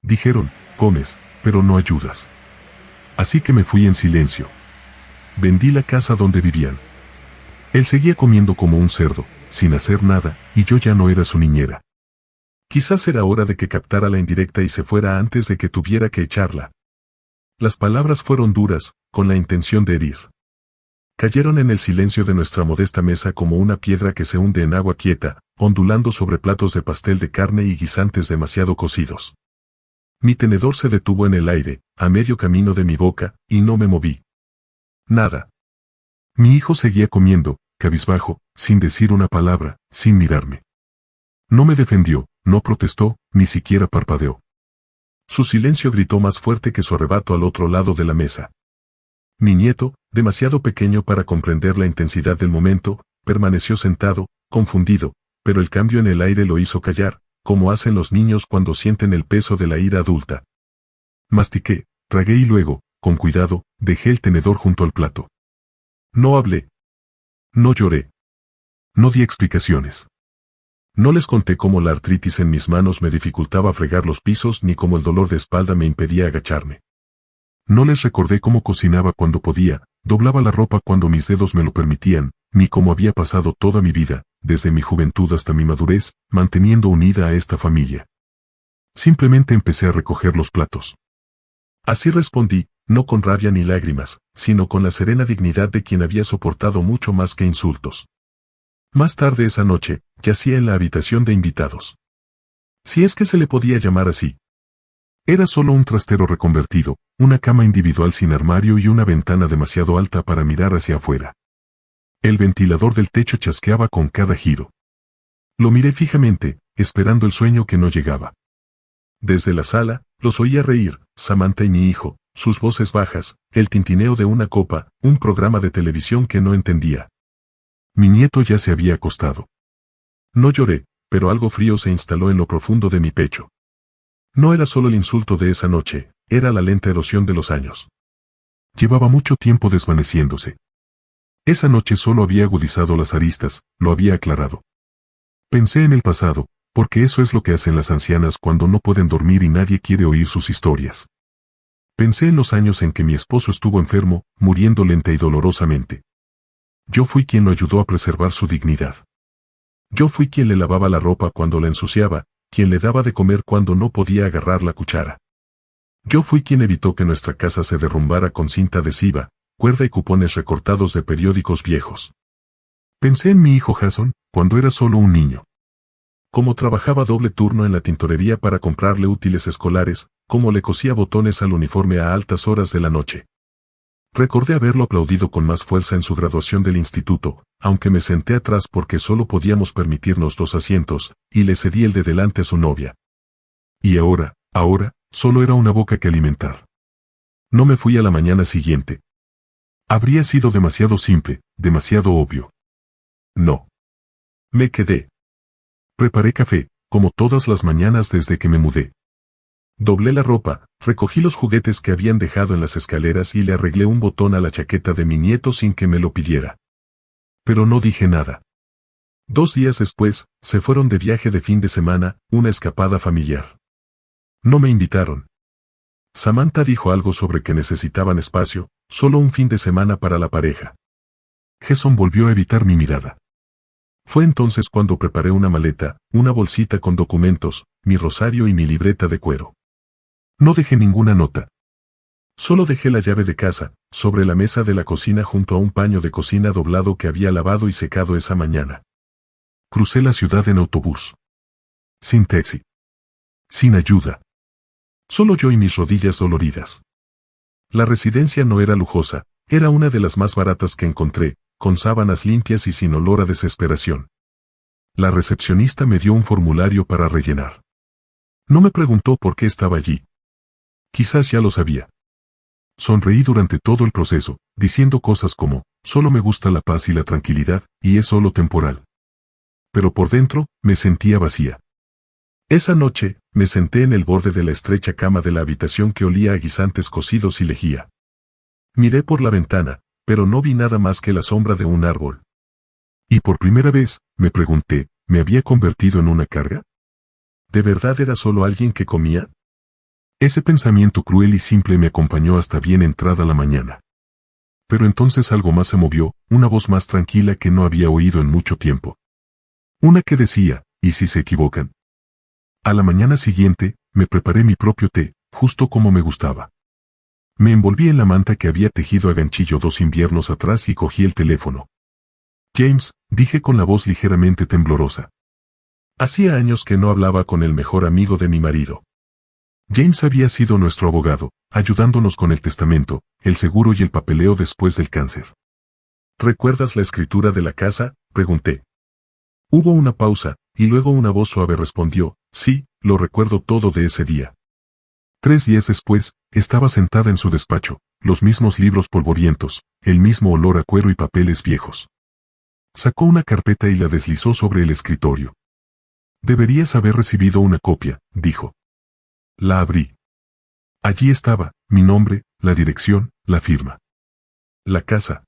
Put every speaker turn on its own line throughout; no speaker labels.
Dijeron, comes, pero no ayudas. Así que me fui en silencio. Vendí la casa donde vivían. Él seguía comiendo como un cerdo, sin hacer nada, y yo ya no era su niñera. Quizás era hora de que captara la indirecta y se fuera antes de que tuviera que echarla. Las palabras fueron duras, con la intención de herir. Cayeron en el silencio de nuestra modesta mesa como una piedra que se hunde en agua quieta, ondulando sobre platos de pastel de carne y guisantes demasiado cocidos. Mi tenedor se detuvo en el aire, a medio camino de mi boca, y no me moví. Nada. Mi hijo seguía comiendo, cabizbajo, sin decir una palabra, sin mirarme. No me defendió, no protestó, ni siquiera parpadeó. Su silencio gritó más fuerte que su arrebato al otro lado de la mesa. Mi nieto, demasiado pequeño para comprender la intensidad del momento, permaneció sentado, confundido, pero el cambio en el aire lo hizo callar, como hacen los niños cuando sienten el peso de la ira adulta. Mastiqué, tragué y luego, con cuidado, dejé el tenedor junto al plato. No hablé. No lloré. No di explicaciones. No les conté cómo la artritis en mis manos me dificultaba fregar los pisos ni cómo el dolor de espalda me impedía agacharme. No les recordé cómo cocinaba cuando podía, doblaba la ropa cuando mis dedos me lo permitían, ni cómo había pasado toda mi vida, desde mi juventud hasta mi madurez, manteniendo unida a esta familia. Simplemente empecé a recoger los platos. Así respondí, no con rabia ni lágrimas, sino con la serena dignidad de quien había soportado mucho más que insultos. Más tarde esa noche, yacía en la habitación de invitados. Si es que se le podía llamar así. Era solo un trastero reconvertido, una cama individual sin armario y una ventana demasiado alta para mirar hacia afuera. El ventilador del techo chasqueaba con cada giro. Lo miré fijamente, esperando el sueño que no llegaba. Desde la sala, los oía reír, Samantha y mi hijo, sus voces bajas, el tintineo de una copa, un programa de televisión que no entendía. Mi nieto ya se había acostado. No lloré, pero algo frío se instaló en lo profundo de mi pecho. No era solo el insulto de esa noche, era la lenta erosión de los años. Llevaba mucho tiempo desvaneciéndose. Esa noche solo había agudizado las aristas, lo había aclarado. Pensé en el pasado, porque eso es lo que hacen las ancianas cuando no pueden dormir y nadie quiere oír sus historias. Pensé en los años en que mi esposo estuvo enfermo, muriendo lenta y dolorosamente. Yo fui quien lo ayudó a preservar su dignidad. Yo fui quien le lavaba la ropa cuando la ensuciaba, quien le daba de comer cuando no podía agarrar la cuchara. Yo fui quien evitó que nuestra casa se derrumbara con cinta adhesiva, cuerda y cupones recortados de periódicos viejos. Pensé en mi hijo Jason, cuando era solo un niño. Cómo trabajaba doble turno en la tintorería para comprarle útiles escolares, cómo le cosía botones al uniforme a altas horas de la noche. Recordé haberlo aplaudido con más fuerza en su graduación del instituto, aunque me senté atrás porque solo podíamos permitirnos 2 asientos, y le cedí el de delante a su novia. Y ahora, solo era una boca que alimentar. No me fui a la mañana siguiente. Habría sido demasiado simple, demasiado obvio. No. Me quedé. Preparé café, como todas las mañanas desde que me mudé. Doblé la ropa, recogí los juguetes que habían dejado en las escaleras y le arreglé un botón a la chaqueta de mi nieto sin que me lo pidiera. Pero no dije nada. 2 días después, se fueron de viaje de fin de semana, una escapada familiar. No me invitaron. Samantha dijo algo sobre que necesitaban espacio, solo un fin de semana para la pareja. Jason volvió a evitar mi mirada. Fue entonces cuando preparé una maleta, una bolsita con documentos, mi rosario y mi libreta de cuero. No dejé ninguna nota. Solo dejé la llave de casa, sobre la mesa de la cocina junto a un paño de cocina doblado que había lavado y secado esa mañana. Crucé la ciudad en autobús. Sin taxi. Sin ayuda. Solo yo y mis rodillas doloridas. La residencia no era lujosa, era una de las más baratas que encontré, con sábanas limpias y sin olor a desesperación. La recepcionista me dio un formulario para rellenar. No me preguntó por qué estaba allí. Quizás ya lo sabía. Sonreí durante todo el proceso, diciendo cosas como, solo me gusta la paz y la tranquilidad, y es solo temporal. Pero por dentro, me sentía vacía. Esa noche, me senté en el borde de la estrecha cama de la habitación que olía a guisantes cocidos y lejía. Miré por la ventana, pero no vi nada más que la sombra de un árbol. Y por primera vez, me pregunté, ¿me había convertido en una carga? ¿De verdad era solo alguien que comía? Ese pensamiento cruel y simple me acompañó hasta bien entrada la mañana. Pero entonces algo más se movió, una voz más tranquila que no había oído en mucho tiempo. Una que decía, ¿y si se equivocan? A la mañana siguiente, me preparé mi propio té, justo como me gustaba. Me envolví en la manta que había tejido a ganchillo 2 inviernos atrás y cogí el teléfono. James, dije con la voz ligeramente temblorosa. Hacía años que no hablaba con el mejor amigo de mi marido. James había sido nuestro abogado, ayudándonos con el testamento, el seguro y el papeleo después del cáncer. ¿Recuerdas la escritura de la casa?, pregunté. Hubo una pausa, y luego una voz suave respondió, sí, lo recuerdo todo de ese día. 3 días después, estaba sentada en su despacho, los mismos libros polvorientos, el mismo olor a cuero y papeles viejos. Sacó una carpeta y la deslizó sobre el escritorio. Deberías haber recibido una copia, dijo. La abrí. Allí estaba, mi nombre, la dirección, la firma. La casa.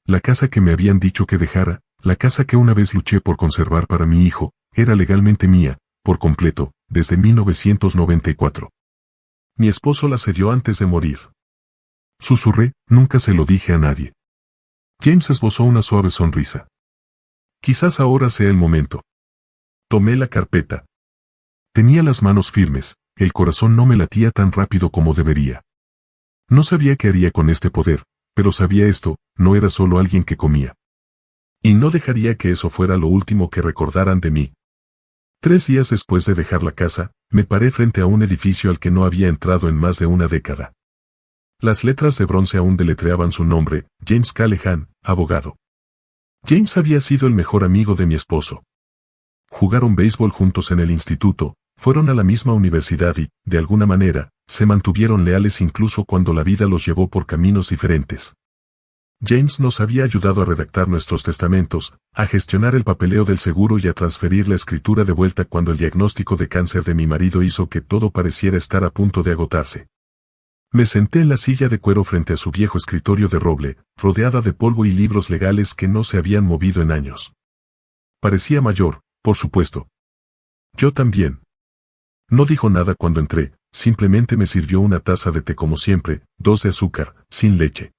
La casa que me habían dicho que dejara, la casa que una vez luché por conservar para mi hijo, era legalmente mía, por completo, desde 1994. Mi esposo la cedió antes de morir. Susurré, nunca se lo dije a nadie. James esbozó una suave sonrisa. Quizás ahora sea el momento. Tomé la carpeta. Tenía las manos firmes, el corazón no me latía tan rápido como debería. No sabía qué haría con este poder, pero sabía esto, no era solo alguien que comía. Y no dejaría que eso fuera lo último que recordaran de mí. 3 días después de dejar la casa, me paré frente a un edificio al que no había entrado en más de una década. Las letras de bronce aún deletreaban su nombre, James Callahan, abogado. James había sido el mejor amigo de mi esposo. Jugaron béisbol juntos en el instituto, fueron a la misma universidad y, de alguna manera, se mantuvieron leales incluso cuando la vida los llevó por caminos diferentes. James nos había ayudado a redactar nuestros testamentos, a gestionar el papeleo del seguro y a transferir la escritura de vuelta cuando el diagnóstico de cáncer de mi marido hizo que todo pareciera estar a punto de agotarse. Me senté en la silla de cuero frente a su viejo escritorio de roble, rodeada de polvo y libros legales que no se habían movido en años. Parecía mayor, por supuesto. Yo también. No dijo nada cuando entré, simplemente me sirvió una taza de té como siempre, 2 de azúcar, sin leche.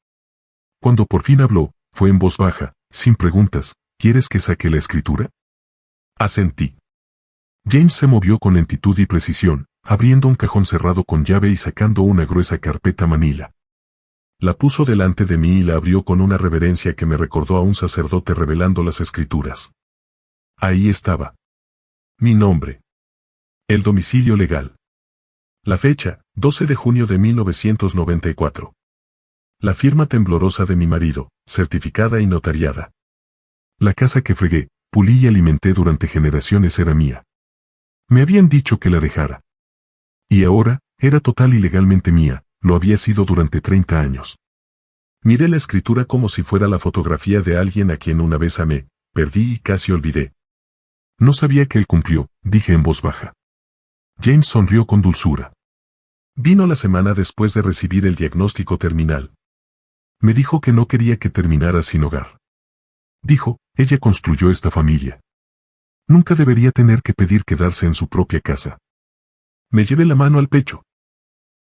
Cuando por fin habló, fue en voz baja, sin preguntas, ¿quieres que saque la escritura? Asentí. James se movió con lentitud y precisión, abriendo un cajón cerrado con llave y sacando una gruesa carpeta manila. La puso delante de mí y la abrió con una reverencia que me recordó a un sacerdote revelando las escrituras. Ahí estaba. Mi nombre. El domicilio legal. La fecha, 12 de junio de 1994. La firma temblorosa de mi marido, certificada y notariada. La casa que fregué, pulí y alimenté durante generaciones era mía. Me habían dicho que la dejara. Y ahora, era total y legalmente mía, lo había sido durante 30 años. Miré la escritura como si fuera la fotografía de alguien a quien una vez amé, perdí y casi olvidé. No sabía que él cumplió, dije en voz baja. James sonrió con dulzura. Vino la semana después de recibir el diagnóstico terminal. Me dijo que no quería que terminara sin hogar. Dijo, ella construyó esta familia. Nunca debería tener que pedir quedarse en su propia casa. Me llevé la mano al pecho.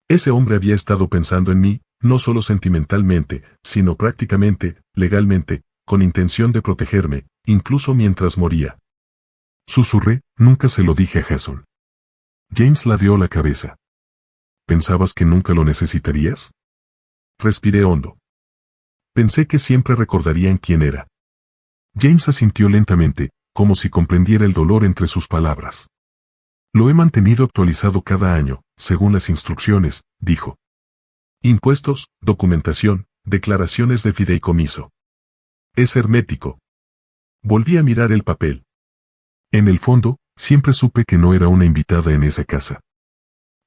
Ese hombre había estado pensando en mí, no solo sentimentalmente, sino prácticamente, legalmente, con intención de protegerme, incluso mientras moría. Susurré, nunca se lo dije a Jason. James ladeó la cabeza. ¿Pensabas que nunca lo necesitarías? Respiré hondo. Pensé que siempre recordarían quién era. James asintió lentamente, como si comprendiera el dolor entre sus palabras. Lo he mantenido actualizado cada año, según las instrucciones, dijo. Impuestos, documentación, declaraciones de fideicomiso. Es hermético. Volví a mirar el papel. En el fondo, siempre supe que no era una invitada en esa casa.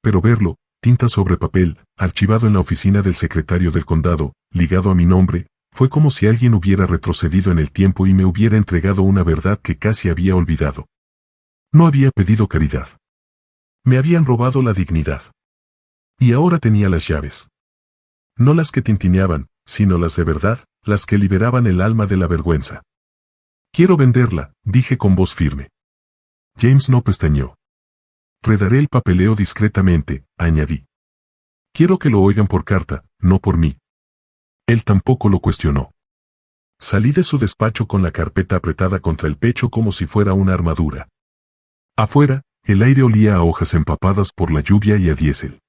Pero verlo, tinta sobre papel, archivado en la oficina del secretario del condado, ligado a mi nombre, fue como si alguien hubiera retrocedido en el tiempo y me hubiera entregado una verdad que casi había olvidado. No había pedido caridad. Me habían robado la dignidad. Y ahora tenía las llaves. No las que tintineaban, sino las de verdad, las que liberaban el alma de la vergüenza. Quiero venderla, dije con voz firme. James no pestañeó. Redaré el papeleo discretamente, añadí. Quiero que lo oigan por carta, no por mí. Él tampoco lo cuestionó. Salí de su despacho con la carpeta apretada contra el pecho como si fuera una armadura. Afuera, el aire olía a hojas empapadas por la lluvia y a diésel.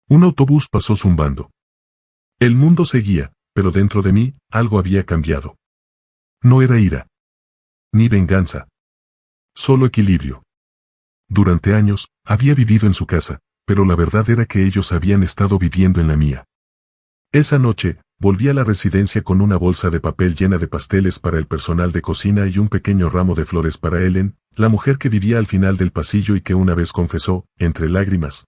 Un autobús pasó zumbando. El mundo seguía, pero dentro de mí, algo había cambiado. No era ira. Ni venganza. Solo equilibrio. Durante años, había vivido en su casa, pero la verdad era que ellos habían estado viviendo en la mía. Esa noche, volví a la residencia con una bolsa de papel llena de pasteles para el personal de cocina y un pequeño ramo de flores para Ellen, la mujer que vivía al final del pasillo y que una vez confesó, entre lágrimas,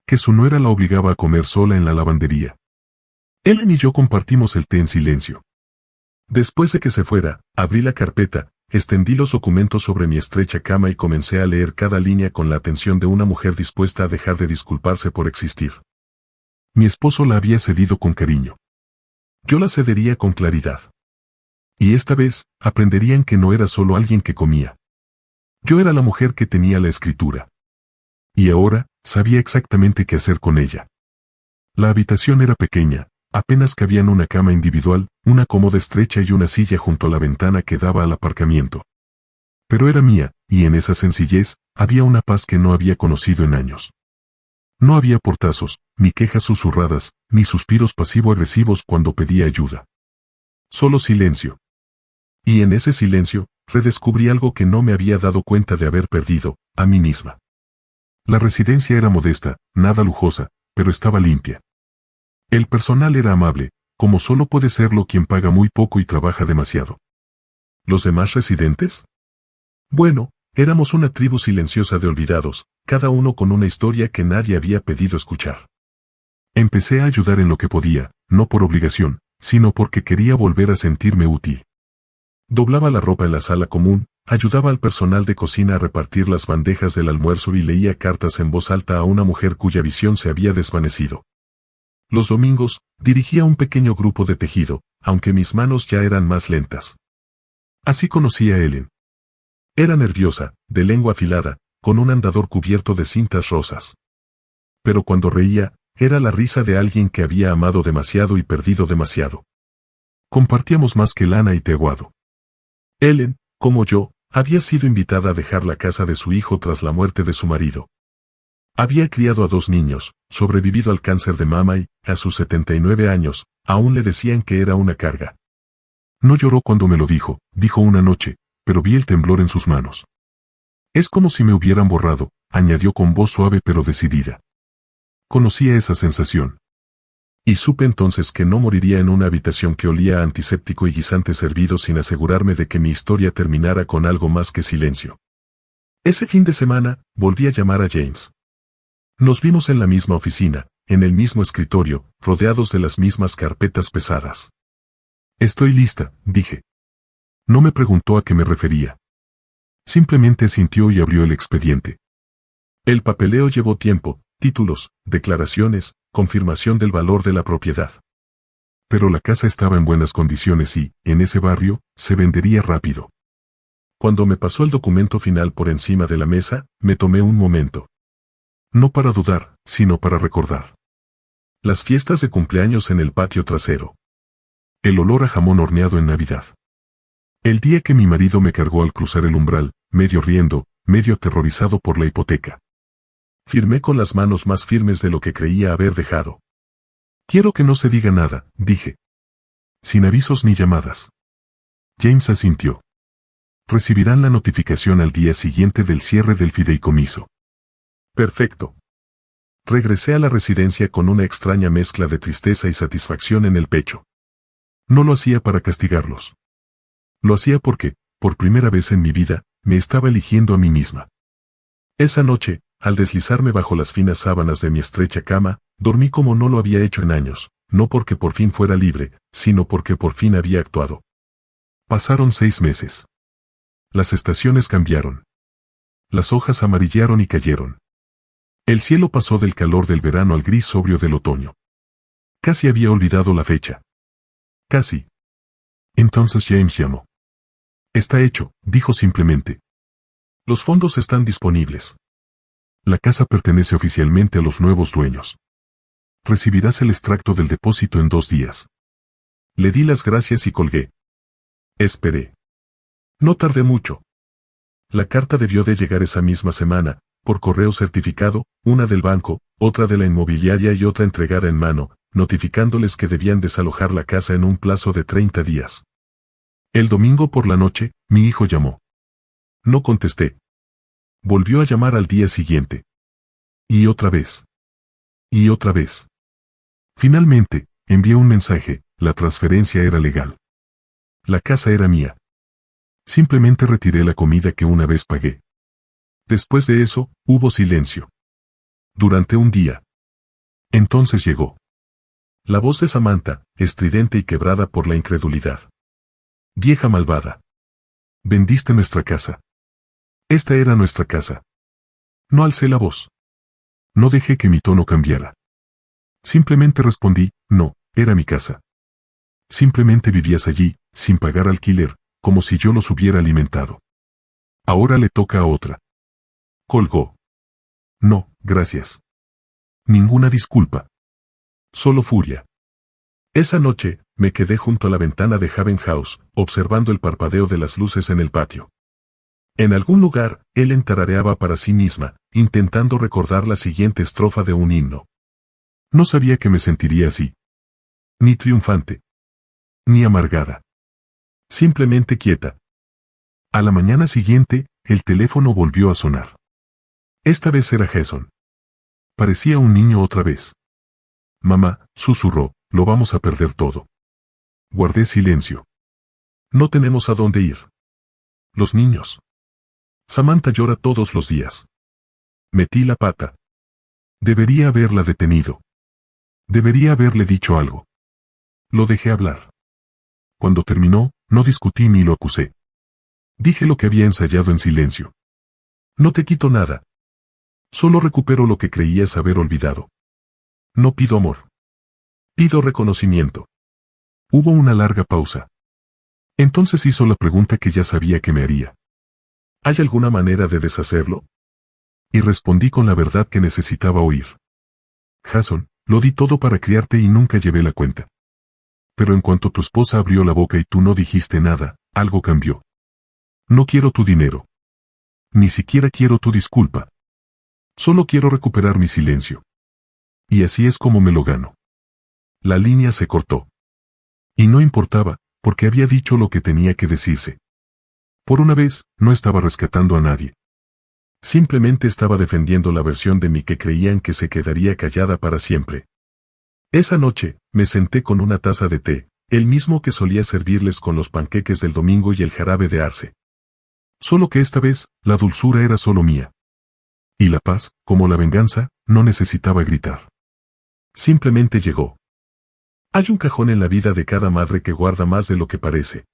que su nuera la obligaba a comer sola en la lavandería. Ellen y yo compartimos el té en silencio. Después de que se fuera, abrí la carpeta, extendí los documentos sobre mi estrecha cama y comencé a leer cada línea con la atención de una mujer dispuesta a dejar de disculparse por existir. Mi esposo la había cedido con cariño. Yo la cedería con claridad. Y esta vez, aprenderían que no era solo alguien que comía. Yo era la mujer que tenía la escritura. Y ahora, sabía exactamente qué hacer con ella. La habitación era pequeña, apenas cabían una cama individual, una cómoda estrecha y una silla junto a la ventana que daba al aparcamiento. Pero era mía, y en esa sencillez, había una paz que no había conocido en años. No había portazos, ni quejas susurradas, ni suspiros pasivo-agresivos cuando pedía ayuda. Solo silencio. Y en ese silencio, redescubrí algo que no me había dado cuenta de haber perdido, a mí misma. La residencia era modesta, nada lujosa, pero estaba limpia. El personal era amable, como solo puede serlo quien paga muy poco y trabaja demasiado. ¿Los demás residentes? Bueno, éramos una tribu silenciosa de olvidados, cada uno con una historia que nadie había pedido escuchar. Empecé a ayudar en lo que podía, no por obligación, sino porque quería volver a sentirme útil. Doblaba la ropa en la sala común, ayudaba al personal de cocina a repartir las bandejas del almuerzo y leía cartas en voz alta a una mujer cuya visión se había desvanecido. Los domingos, dirigía un pequeño grupo de tejido, aunque mis manos ya eran más lentas. Así conocí a Ellen. Era nerviosa, de lengua afilada, con un andador cubierto de cintas rosas. Pero cuando reía, era la risa de alguien que había amado demasiado y perdido demasiado. Compartíamos más que lana y té aguado. Ellen, como yo, había sido invitada a dejar la casa de su hijo tras la muerte de su marido. Había criado a 2 niños, sobrevivido al cáncer de mama y, a sus 79 años, aún le decían que era una carga. No lloró cuando me lo dijo una noche, pero vi el temblor en sus manos. Es como si me hubieran borrado, añadió con voz suave pero decidida. Conocía esa sensación. Y supe entonces que no moriría en una habitación que olía a antiséptico y guisantes hervidos sin asegurarme de que mi historia terminara con algo más que silencio. Ese fin de semana, volví a llamar a James. Nos vimos en la misma oficina, en el mismo escritorio, rodeados de las mismas carpetas pesadas. Estoy lista, dije. No me preguntó a qué me refería. Simplemente asintió y abrió el expediente. El papeleo llevó tiempo, títulos, declaraciones, confirmación del valor de la propiedad. Pero la casa estaba en buenas condiciones y, en ese barrio, se vendería rápido. Cuando me pasó el documento final por encima de la mesa, me tomé un momento. No para dudar, sino para recordar. Las fiestas de cumpleaños en el patio trasero. El olor a jamón horneado en Navidad. El día que mi marido me cargó al cruzar el umbral, medio riendo, medio aterrorizado por la hipoteca. Firmé con las manos más firmes de lo que creía haber dejado. Quiero que no se diga nada, dije. Sin avisos ni llamadas. James asintió. Recibirán la notificación al día siguiente del cierre del fideicomiso. Perfecto. Regresé a la residencia con una extraña mezcla de tristeza y satisfacción en el pecho. No lo hacía para castigarlos. Lo hacía porque, por primera vez en mi vida, me estaba eligiendo a mí misma. Esa noche, al deslizarme bajo las finas sábanas de mi estrecha cama, dormí como no lo había hecho en años, no porque por fin fuera libre, sino porque por fin había actuado. Pasaron 6 meses. Las estaciones cambiaron. Las hojas amarillaron y cayeron. El cielo pasó del calor del verano al gris sobrio del otoño. Casi había olvidado la fecha. Casi. Entonces James llamó. Está hecho, dijo simplemente. Los fondos están disponibles. La casa pertenece oficialmente a los nuevos dueños. Recibirás el extracto del depósito en 2 días. Le di las gracias y colgué. Esperé. No tardé mucho. La carta debió de llegar esa misma semana, por correo certificado, una del banco, otra de la inmobiliaria y otra entregada en mano, notificándoles que debían desalojar la casa en un plazo de 30 días. El domingo por la noche, mi hijo llamó. No contesté. Volvió a llamar al día siguiente. Y otra vez. Y otra vez. Finalmente, envié un mensaje, la transferencia era legal. La casa era mía. Simplemente retiré la comida que una vez pagué. Después de eso, hubo silencio. Durante un día. Entonces llegó. La voz de Samantha, estridente y quebrada por la incredulidad. Vieja malvada. Vendiste nuestra casa. Esta era nuestra casa. No alcé la voz. No dejé que mi tono cambiara. Simplemente respondí, no, era mi casa. Simplemente vivías allí, sin pagar alquiler, como si yo los hubiera alimentado. Ahora le toca a otra. Colgó. No, gracias. Ninguna disculpa. Solo furia. Esa noche, me quedé junto a la ventana de Haven House, observando el parpadeo de las luces en el patio. En algún lugar, Ellen tarareaba para sí misma, intentando recordar la siguiente estrofa de un himno. No sabía que me sentiría así. Ni triunfante. Ni amargada. Simplemente quieta. A la mañana siguiente, el teléfono volvió a sonar. Esta vez era Jason. Parecía un niño otra vez. Mamá, susurró, lo vamos a perder todo. Guardé silencio. No tenemos a dónde ir. Los niños. Samantha llora todos los días. Metí la pata. Debería haberla detenido. Debería haberle dicho algo. Lo dejé hablar. Cuando terminó, no discutí ni lo acusé. Dije lo que había ensayado en silencio. No te quito nada. Solo recupero lo que creías haber olvidado. No pido amor. Pido reconocimiento. Hubo una larga pausa. Entonces hizo la pregunta que ya sabía que me haría. ¿Hay alguna manera de deshacerlo? Y respondí con la verdad que necesitaba oír. Jason, lo di todo para criarte y nunca llevé la cuenta. Pero en cuanto tu esposa abrió la boca y tú no dijiste nada, algo cambió. No quiero tu dinero. Ni siquiera quiero tu disculpa. Solo quiero recuperar mi silencio. Y así es como me lo gano. La línea se cortó. Y no importaba, porque había dicho lo que tenía que decirse. Por una vez, no estaba rescatando a nadie. Simplemente estaba defendiendo la versión de mí que creían que se quedaría callada para siempre. Esa noche, me senté con una taza de té, el mismo que solía servirles con los panqueques del domingo y el jarabe de arce. Solo que esta vez, la dulzura era solo mía. Y la paz, como la venganza, no necesitaba gritar. Simplemente llegó. Hay un cajón en la vida de cada madre que guarda más de lo que parece.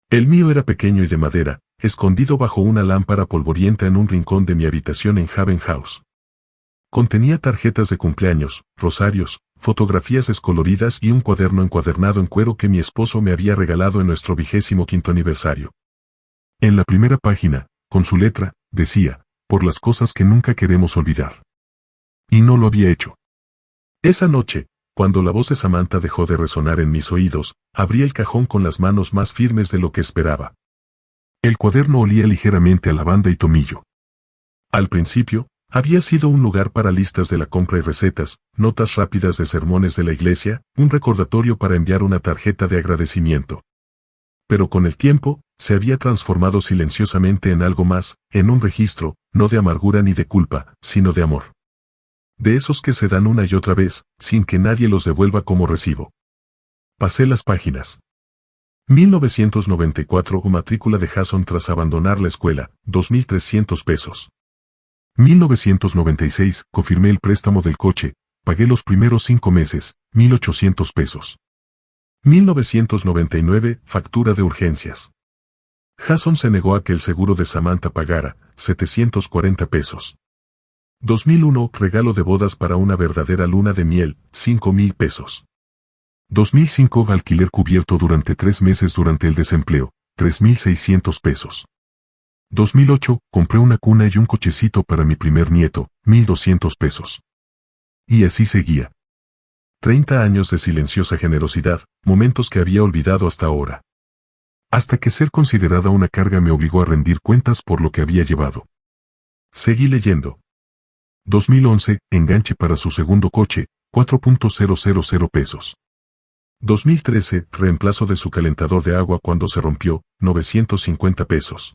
El mío era pequeño y de madera, escondido bajo una lámpara polvorienta en un rincón de mi habitación en Haven House. Contenía tarjetas de cumpleaños, rosarios, fotografías descoloridas y un cuaderno encuadernado en cuero que mi esposo me había regalado en nuestro 25º aniversario. En la primera página, con su letra, decía, por las cosas que nunca queremos olvidar. Y no lo había hecho. Esa noche, cuando la voz de Samantha dejó de resonar en mis oídos, abrí el cajón con las manos más firmes de lo que esperaba. El cuaderno olía ligeramente a lavanda y tomillo. Al principio, había sido un lugar para listas de la compra y recetas, notas rápidas de sermones de la iglesia, un recordatorio para enviar una tarjeta de agradecimiento. Pero con el tiempo, se había transformado silenciosamente en algo más, en un registro, no de amargura ni de culpa, sino de amor. De esos que se dan una y otra vez, sin que nadie los devuelva como recibo. Pasé las páginas. 1994 matrícula de Jason tras abandonar la escuela, 2.300 pesos. 1996 confirmé el préstamo del coche, pagué los primeros 5 meses, 1.800 pesos. 1999 factura de urgencias. Jason se negó a que el seguro de Samantha pagara, 740 pesos. 2001 regalo de bodas para una verdadera luna de miel, 5.000 pesos. 2005 alquiler cubierto durante 3 meses durante el desempleo, 3.600 pesos. 2008, compré una cuna y un cochecito para mi primer nieto, 1,200 pesos. Y así seguía. 30 años de silenciosa generosidad, momentos que había olvidado hasta ahora. Hasta que ser considerada una carga me obligó a rendir cuentas por lo que había llevado. Seguí leyendo. 2011, enganche para su segundo coche, 4,000 pesos. 2013, reemplazo de su calentador de agua cuando se rompió, 950 pesos.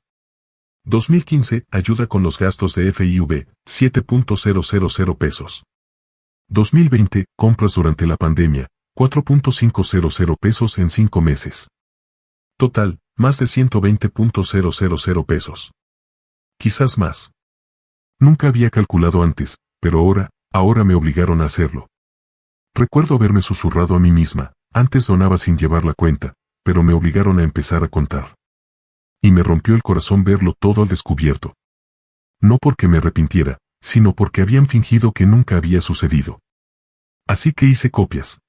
2015, ayuda con los gastos de FIV, 7,000 pesos. 2020, compras durante la pandemia, 4,500 pesos en 5 meses. Total, más de 120,000 pesos. Quizás más. Nunca había calculado antes, pero ahora me obligaron a hacerlo. Recuerdo haberme susurrado a mí misma, antes donaba sin llevar la cuenta, pero me obligaron a empezar a contar. Y me rompió el corazón verlo todo al descubierto. No porque me arrepintiera, sino porque habían fingido que nunca había sucedido. Así que hice copias.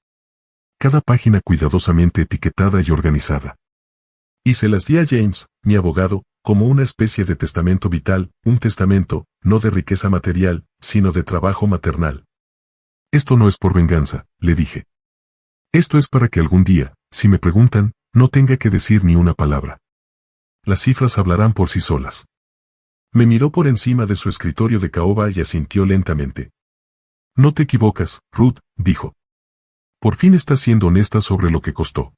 Cada página cuidadosamente etiquetada y organizada. Y se las di a James, mi abogado, como una especie de testamento vital, un testamento, no de riqueza material, sino de trabajo maternal. Esto no es por venganza, le dije. Esto es para que algún día, si me preguntan, no tenga que decir ni una palabra. Las cifras hablarán por sí solas. Me miró por encima de su escritorio de caoba y asintió lentamente. No te equivocas, Ruth, dijo. Por fin estás siendo honesta sobre lo que costó.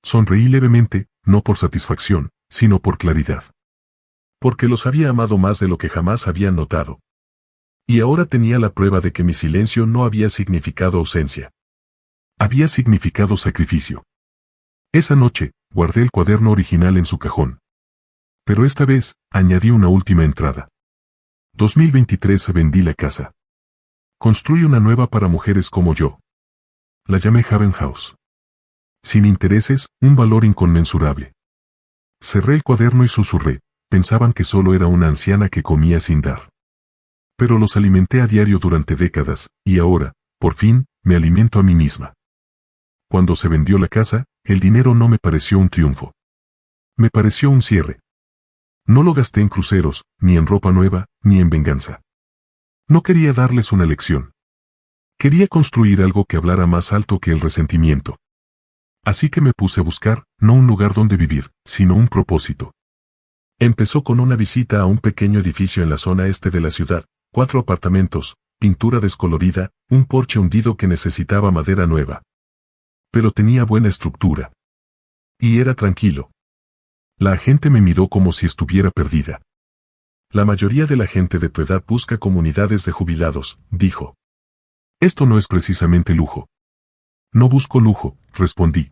Sonreí levemente, no por satisfacción, sino por claridad. Porque los había amado más de lo que jamás habían notado. Y ahora tenía la prueba de que mi silencio no había significado ausencia. Había significado sacrificio. Esa noche, guardé el cuaderno original en su cajón. Pero esta vez, añadí una última entrada. 2023 vendí la casa. Construí una nueva para mujeres como yo. La llamé Haven House. Sin intereses, un valor inconmensurable. Cerré el cuaderno y susurré, pensaban que solo era una anciana que comía sin dar. Pero los alimenté a diario durante décadas, y ahora, por fin, me alimento a mí misma. Cuando se vendió la casa, el dinero no me pareció un triunfo. Me pareció un cierre. No lo gasté en cruceros, ni en ropa nueva, ni en venganza. No quería darles una lección. Quería construir algo que hablara más alto que el resentimiento. Así que me puse a buscar, no un lugar donde vivir, sino un propósito. Empezó con una visita a un pequeño edificio en la zona este de la ciudad, 4 apartamentos, pintura descolorida, un porche hundido que necesitaba madera nueva. Pero tenía buena estructura. Y era tranquilo. La agente me miró como si estuviera perdida. La mayoría de la gente de tu edad busca comunidades de jubilados, dijo. Esto no es precisamente lujo. No busco lujo, respondí.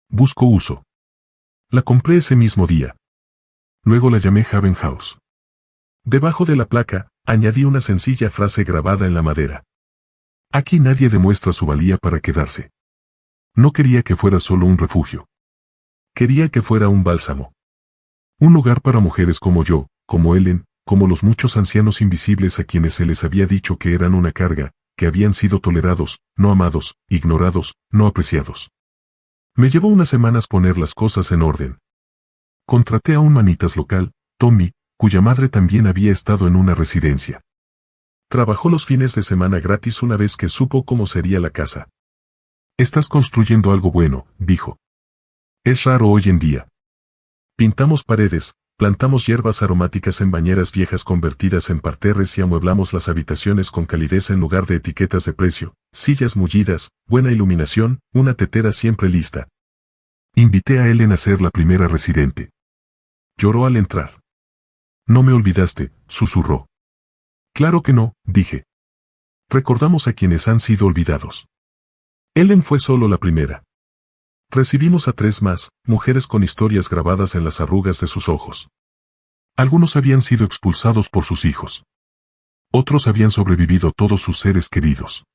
Busco uso. La compré ese mismo día. Luego la llamé Haven House. Debajo de la placa, añadí una sencilla frase grabada en la madera. Aquí nadie demuestra su valía para quedarse. No quería que fuera solo un refugio. Quería que fuera un bálsamo. Un lugar para mujeres como yo, como Ellen, como los muchos ancianos invisibles a quienes se les había dicho que eran una carga, que habían sido tolerados, no amados, ignorados, no apreciados. Me llevó unas semanas poner las cosas en orden. Contraté a un manitas local, Tommy, cuya madre también había estado en una residencia. Trabajó los fines de semana gratis una vez que supo cómo sería la casa. Estás construyendo algo bueno, dijo. Es raro hoy en día. Pintamos paredes, plantamos hierbas aromáticas en bañeras viejas convertidas en parterres y amueblamos las habitaciones con calidez en lugar de etiquetas de precio, sillas mullidas, buena iluminación, una tetera siempre lista. Invité a Ellen a ser la primera residente. Lloró al entrar. No me olvidaste, susurró. Claro que no, dije. Recordamos a quienes han sido olvidados. Ellen fue solo la primera. Recibimos a 3 más, mujeres con historias grabadas en las arrugas de sus ojos. Algunos habían sido expulsados por sus hijos. Otros habían sobrevivido todos sus seres queridos.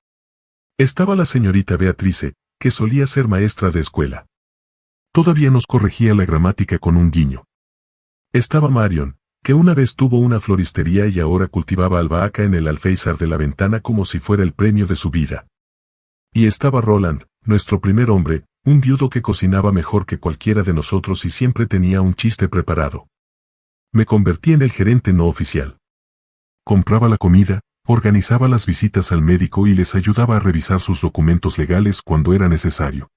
Estaba la señorita Beatrice, que solía ser maestra de escuela. Todavía nos corregía la gramática con un guiño. Estaba Marion, que una vez tuvo una floristería y ahora cultivaba albahaca en el alféizar de la ventana como si fuera el premio de su vida. Y estaba Roland, nuestro primer hombre, un viudo que cocinaba mejor que cualquiera de nosotros y siempre tenía un chiste preparado. Me convertí en el gerente no oficial. Compraba la comida, organizaba las visitas al médico y les ayudaba a revisar sus documentos legales cuando era necesario.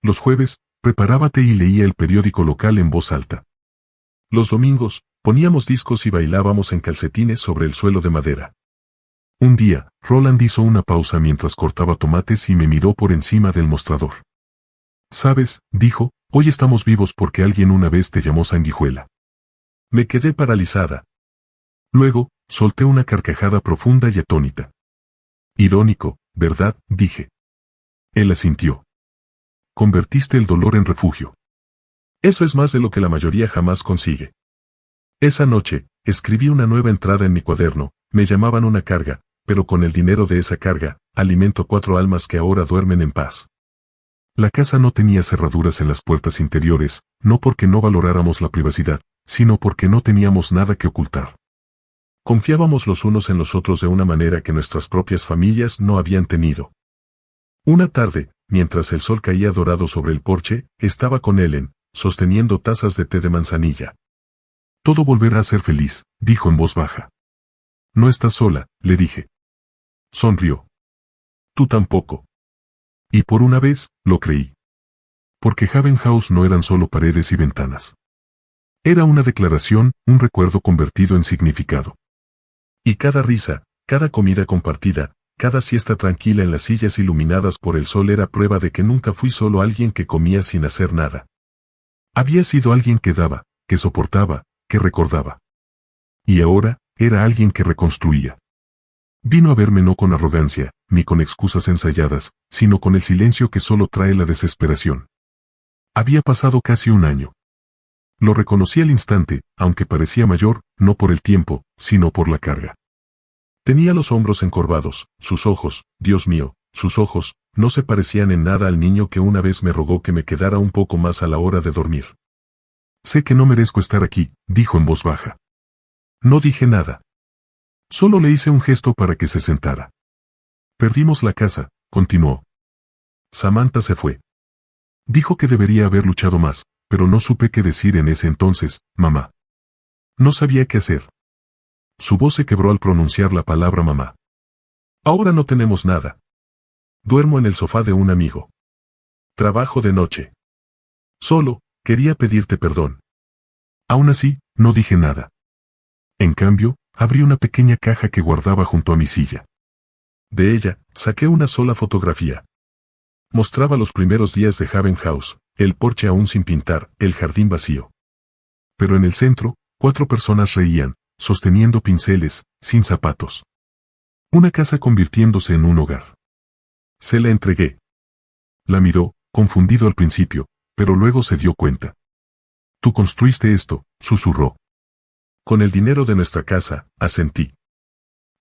Los jueves, preparaba té y leía el periódico local en voz alta. Los domingos, poníamos discos y bailábamos en calcetines sobre el suelo de madera. Un día, Roland hizo una pausa mientras cortaba tomates y me miró por encima del mostrador. «¿Sabes?», dijo, «hoy estamos vivos porque alguien una vez te llamó sanguijuela». Me quedé paralizada. Luego, solté una carcajada profunda y atónita. «Irónico, ¿verdad?», dije. Él asintió. «Convertiste el dolor en refugio. Eso es más de lo que la mayoría jamás consigue». Esa noche, escribí una nueva entrada en mi cuaderno. Me llamaban una carga, pero con el dinero de esa carga, alimento 4 almas que ahora duermen en paz. La casa no tenía cerraduras en las puertas interiores, no porque no valoráramos la privacidad, sino porque no teníamos nada que ocultar. Confiábamos los unos en los otros de una manera que nuestras propias familias no habían tenido. Una tarde, mientras el sol caía dorado sobre el porche, estaba con Ellen, sosteniendo tazas de té de manzanilla. «Todo volverá a ser feliz», dijo en voz baja. «No estás sola», le dije. Sonrió. «Tú tampoco». Y por una vez, lo creí. Porque Haven House no eran solo paredes y ventanas. Era una declaración, un recuerdo convertido en significado. Y cada risa, cada comida compartida, cada siesta tranquila en las sillas iluminadas por el sol era prueba de que nunca fui solo alguien que comía sin hacer nada. Había sido alguien que daba, que soportaba, que recordaba. Y ahora, era alguien que reconstruía. Vino a verme no con arrogancia, ni con excusas ensayadas, sino con el silencio que solo trae la desesperación. Había pasado casi un año. Lo reconocí al instante, aunque parecía mayor, no por el tiempo, sino por la carga. Tenía los hombros encorvados, sus ojos, Dios mío, sus ojos, no se parecían en nada al niño que una vez me rogó que me quedara un poco más a la hora de dormir. «Sé que no merezco estar aquí», dijo en voz baja. No dije nada. Solo le hice un gesto para que se sentara. «Perdimos la casa», continuó. «Samantha se fue. Dijo que debería haber luchado más, pero no supe qué decir en ese entonces, mamá. No sabía qué hacer». Su voz se quebró al pronunciar la palabra mamá. «Ahora no tenemos nada. Duermo en el sofá de un amigo. Trabajo de noche. Solo, quería pedirte perdón». Aún así, no dije nada. En cambio, abrí una pequeña caja que guardaba junto a mi silla. De ella, saqué una sola fotografía. Mostraba los primeros días de Haven House, el porche aún sin pintar, el jardín vacío. Pero en el centro, 4 personas reían, sosteniendo pinceles, sin zapatos. Una casa convirtiéndose en un hogar. Se la entregué. La miró, confundido al principio, pero luego se dio cuenta. «Tú construiste esto», susurró. «Con el dinero de nuestra casa», asentí.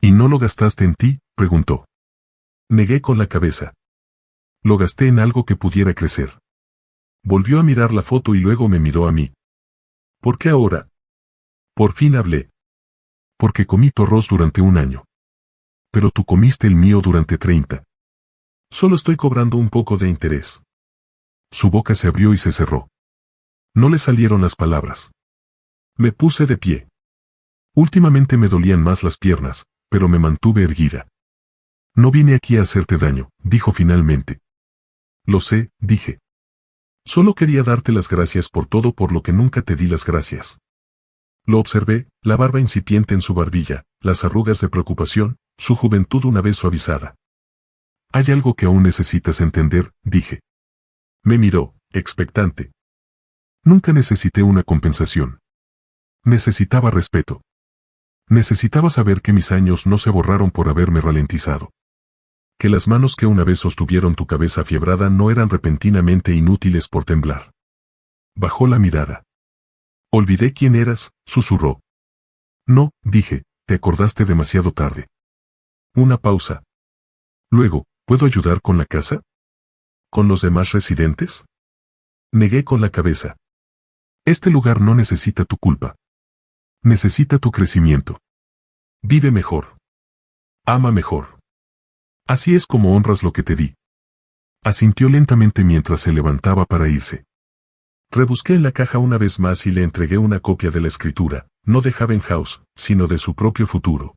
«¿Y no lo gastaste en ti?», preguntó. Negué con la cabeza. «Lo gasté en algo que pudiera crecer». Volvió a mirar la foto y luego me miró a mí. «¿Por qué ahora?». Por fin hablé. «Porque comí tu arroz durante un año. Pero tú comiste el mío durante 30. Solo estoy cobrando un poco de interés». Su boca se abrió y se cerró. No le salieron las palabras. Me puse de pie. Últimamente me dolían más las piernas, pero me mantuve erguida. «No vine aquí a hacerte daño», dijo finalmente. «Lo sé», dije. «Solo quería darte las gracias por todo por lo que nunca te di las gracias». Lo observé, la barba incipiente en su barbilla, las arrugas de preocupación, su juventud una vez suavizada. «Hay algo que aún necesitas entender», dije. Me miró, expectante. Nunca necesité una compensación. Necesitaba respeto. Necesitaba saber que mis años no se borraron por haberme ralentizado. Que las manos que una vez sostuvieron tu cabeza afiebrada no eran repentinamente inútiles por temblar. Bajó la mirada. «Olvidé quién eras», susurró. «No», dije, «te acordaste demasiado tarde». Una pausa. Luego, ¿puedo ayudar con la casa? ¿Con los demás residentes? Negué con la cabeza. Este lugar no necesita tu culpa. Necesita tu crecimiento. Vive mejor. Ama mejor. Así es como honras lo que te di. Asintió lentamente mientras se levantaba para irse. Rebusqué en la caja una vez más y le entregué una copia de la escritura, no de Haven House, sino de su propio futuro.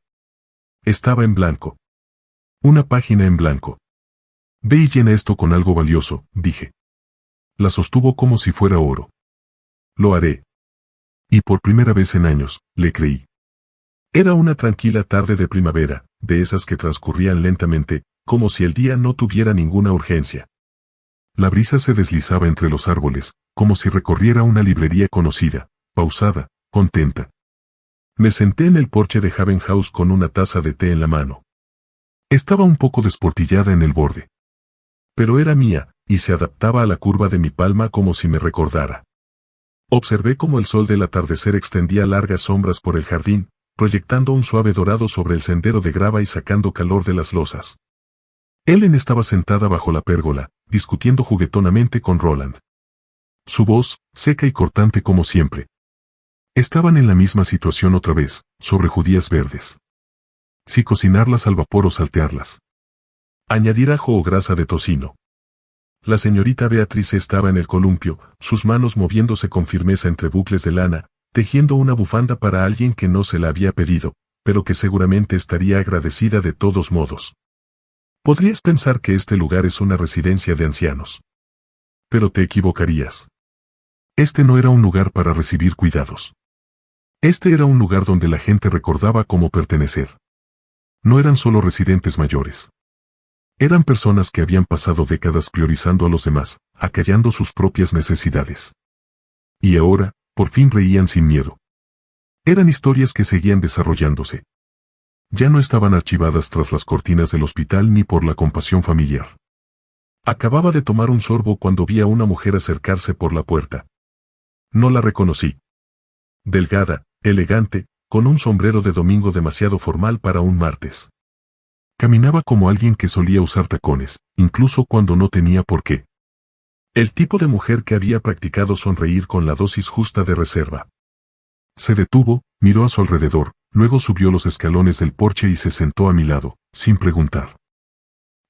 Estaba en blanco. Una página en blanco. Ve y llena esto con algo valioso, dije. La sostuvo como si fuera oro. Lo haré. Y por primera vez en años, le creí. Era una tranquila tarde de primavera, de esas que transcurrían lentamente, como si el día no tuviera ninguna urgencia. La brisa se deslizaba entre los árboles, como si recorriera una librería conocida, pausada, contenta. Me senté en el porche de Haven House con una taza de té en la mano. Estaba un poco desportillada en el borde. Pero era mía, y se adaptaba a la curva de mi palma como si me recordara. Observé cómo el sol del atardecer extendía largas sombras por el jardín, proyectando un suave dorado sobre el sendero de grava y sacando calor de las losas. Ellen estaba sentada bajo la pérgola, discutiendo juguetonamente con Roland. Su voz, seca y cortante como siempre. Estaban en la misma situación otra vez, sobre judías verdes. Si cocinarlas al vapor o saltearlas. Añadir ajo o grasa de tocino. La señorita Beatrice estaba en el columpio, sus manos moviéndose con firmeza entre bucles de lana, tejiendo una bufanda para alguien que no se la había pedido, pero que seguramente estaría agradecida de todos modos. Podrías pensar que este lugar es una residencia de ancianos. Pero te equivocarías. Este no era un lugar para recibir cuidados. Este era un lugar donde la gente recordaba cómo pertenecer. No eran solo residentes mayores. Eran personas que habían pasado décadas priorizando a los demás, acallando sus propias necesidades. Y ahora, por fin reían sin miedo. Eran historias que seguían desarrollándose. Ya no estaban archivadas tras las cortinas del hospital ni por la compasión familiar. Acababa de tomar un sorbo cuando vi a una mujer acercarse por la puerta. No la reconocí. Delgada, elegante, con un sombrero de domingo demasiado formal para un martes. Caminaba como alguien que solía usar tacones, incluso cuando no tenía por qué. El tipo de mujer que había practicado sonreír con la dosis justa de reserva. Se detuvo, miró a su alrededor, luego subió los escalones del porche y se sentó a mi lado, sin preguntar.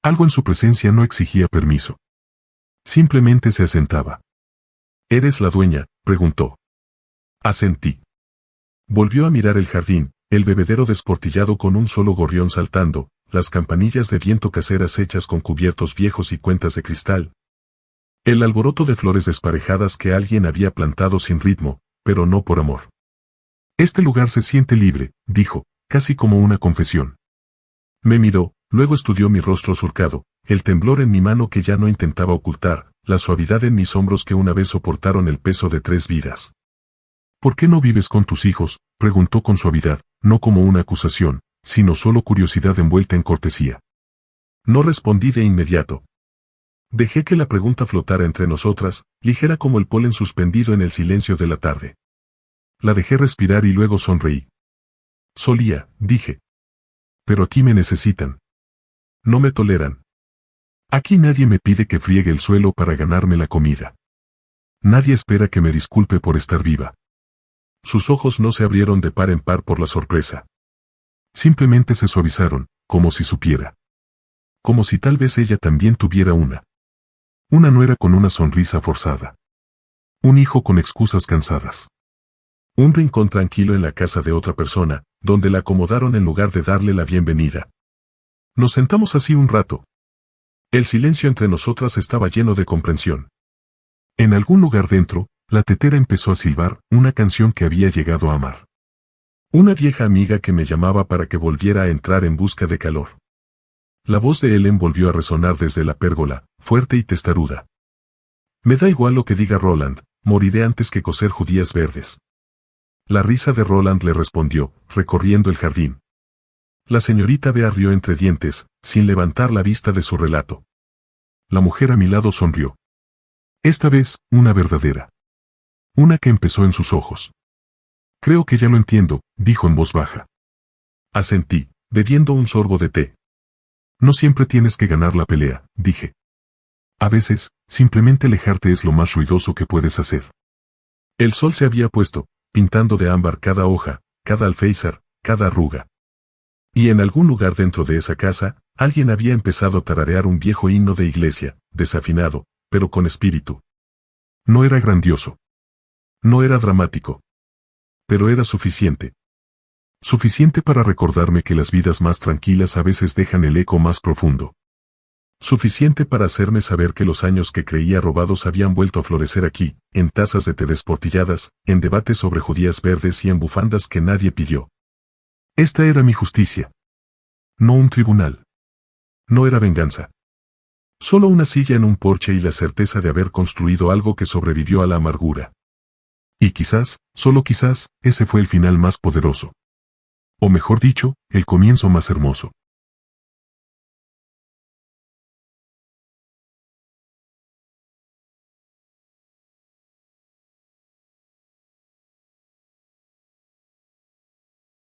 Algo en su presencia no exigía permiso. Simplemente se asentaba. ¿Eres la dueña?, preguntó. Asentí. Volvió a mirar el jardín, el bebedero desportillado con un solo gorrión saltando, las campanillas de viento caseras hechas con cubiertos viejos y cuentas de cristal. El alboroto de flores desparejadas que alguien había plantado sin ritmo, pero no por amor. Este lugar se siente libre, dijo, casi como una confesión. Me miró, luego estudió mi rostro surcado, el temblor en mi mano que ya no intentaba ocultar, la suavidad en mis hombros que una vez soportaron el peso de 3 vidas. ¿Por qué no vives con tus hijos?, preguntó con suavidad, no como una acusación, sino solo curiosidad envuelta en cortesía. No respondí de inmediato. Dejé que la pregunta flotara entre nosotras, ligera como el polen suspendido en el silencio de la tarde. La dejé respirar y luego sonreí. Solía, dije. Pero aquí me necesitan. No me toleran. Aquí nadie me pide que friegue el suelo para ganarme la comida. Nadie espera que me disculpe por estar viva. Sus ojos no se abrieron de par en par por la sorpresa. Simplemente se suavizaron, como si supiera. Como si tal vez ella también tuviera una. Una nuera con una sonrisa forzada. Un hijo con excusas cansadas. Un rincón tranquilo en la casa de otra persona, donde la acomodaron en lugar de darle la bienvenida. Nos sentamos así un rato. El silencio entre nosotras estaba lleno de comprensión. En algún lugar dentro, la tetera empezó a silbar una canción que había llegado a amar. Una vieja amiga que me llamaba para que volviera a entrar en busca de calor. La voz de Ellen volvió a resonar desde la pérgola, fuerte y testaruda. Me da igual lo que diga Roland, moriré antes que coser judías verdes. La risa de Roland le respondió, recorriendo el jardín. La señorita Bea rió entre dientes, sin levantar la vista de su relato. La mujer a mi lado sonrió. Esta vez, una verdadera. Una que empezó en sus ojos. Creo que ya lo entiendo, dijo en voz baja. Asentí, bebiendo un sorbo de té. No siempre tienes que ganar la pelea, dije. A veces, simplemente alejarte es lo más ruidoso que puedes hacer. El sol se había puesto, pintando de ámbar cada hoja, cada alféizar, cada arruga. Y en algún lugar dentro de esa casa, alguien había empezado a tararear un viejo himno de iglesia, desafinado, pero con espíritu. No era grandioso. No era dramático. Pero era suficiente. Suficiente para recordarme que las vidas más tranquilas a veces dejan el eco más profundo. Suficiente para hacerme saber que los años que creía robados habían vuelto a florecer aquí, en tazas de té desportilladas, en debates sobre judías verdes y en bufandas que nadie pidió. Esta era mi justicia. No un tribunal. No era venganza. Solo una silla en un porche y la certeza de haber construido algo que sobrevivió a la amargura. Y quizás, solo quizás, ese fue el final más poderoso. O mejor dicho, el comienzo más hermoso.